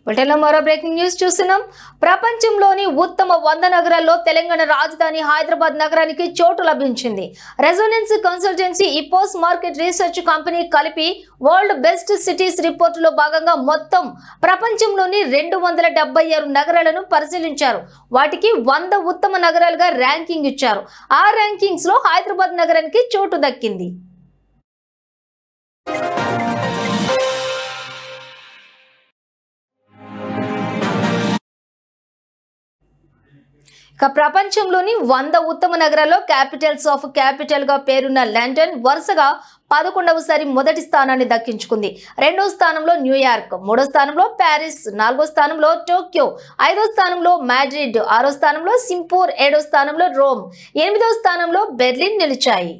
బులెటిన్లో మరో breaking news చూస్తున్నాం. ప్రపంచంలోని ఉత్తమ 100 నగరాల్లో తెలంగాణ రాజధాని హైదరాబాద్ నగరానికి చోటు లభించింది. Resonance consultancy, Ipsos market research company కలిపి వరల్డ్ బెస్ట్ సిటీస్ రిపోర్టులో భాగంగా మొత్తం ప్రపంచంలోని 276 నగరాలను పరిశీలించారు. వాటికి 100 ఉత్తమ నగరాలుగా ర్యాంకింగ్ ఇచ్చారు. ఆ ర్యాంకింగ్స్ లో హైదరాబాద్ నగరానికి చోటు దక్కింది. ప్రపంచంలోని 100 ఉత్తమ నగరాల్లో క్యాపిటల్స్ ఆఫ్ క్యాపిటల్ గా పేరున్న లండన్ వరుసగా 11వసారి మొదటి స్థానాన్ని దక్కించుకుంది. 2వ స్థానంలో న్యూయార్క్, 3వ స్థానంలో ప్యారిస్, 4వ స్థానంలో టోక్యో, 5వ స్థానంలో మాడ్రిడ్, 6వ స్థానంలో సింగపూర్, 7వ స్థానంలో రోమ్, 8వ స్థానంలో బెర్లిన్ నిలిచాయి.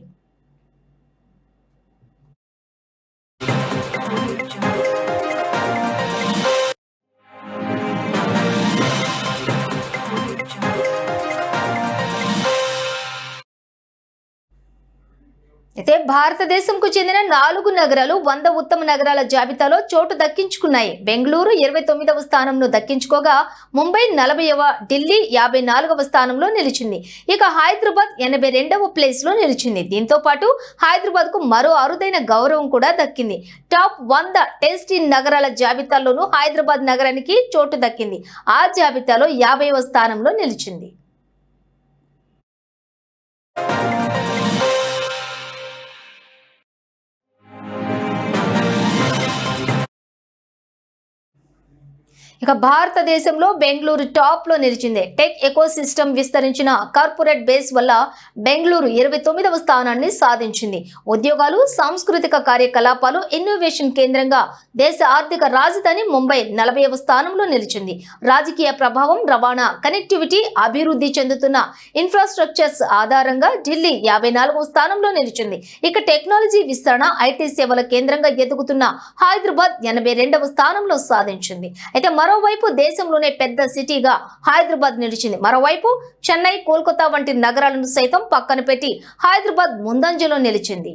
అయితే భారతదేశంకు చెందిన 4 నగరాలు 100 ఉత్తమ నగరాల జాబితాలో చోటు దక్కించుకున్నాయి. బెంగళూరు 29వ స్థానంను దక్కించుకోగా ముంబై 40వ, ఢిల్లీ 54వ స్థానంలో నిలిచింది. ఇక హైదరాబాద్ 82వ ప్లేస్ లో నిలిచింది. దీంతో పాటు హైదరాబాద్ కు మరో అరుదైన గౌరవం కూడా దక్కింది. టాప్ 100 టేస్టీ నగరాల జాబితాలోనూ హైదరాబాద్ నగరానికి చోటు దక్కింది. ఆ జాబితాలో 50వ స్థానంలో నిలిచింది. ఇక భారతదేశంలో బెంగళూరు టాప్ లో నిలిచింది. టెక్ ఎకోసిస్టమ్ విస్తరించిన కార్పొరేట్ బేస్ వల్ల బెంగళూరు 29వ స్థానాన్ని సాధించింది. ఉద్యోగాలు, సాంస్కృతిక కార్యకలాపాలు, ఇన్నోవేషన్ కేంద్రంగా దేశ ఆర్థిక రాజధాని ముంబై 40వ స్థానంలో నిలిచింది. రాజకీయ ప్రభావం, రవాణా, కనెక్టివిటీ, అభివృద్ధి చెందుతున్న ఇన్ఫ్రాస్ట్రక్చర్స్ ఆధారంగా ఢిల్లీ 54వ స్థానంలో నిలిచింది. ఇక టెక్నాలజీ విస్తరణ, ఐటీ సేవల కేంద్రంగా ఎదుగుతున్న హైదరాబాద్ 82వ స్థానంలో సాధించింది. అయితే మరోవైపు దేశంలోనే పెద్ద సిటీగా హైదరాబాద్ నిలిచింది. మరోవైపు చెన్నై, కోల్కతా వంటి నగరాలను సైతం పక్కన పెట్టి హైదరాబాద్ ముందంజలో నిలిచింది.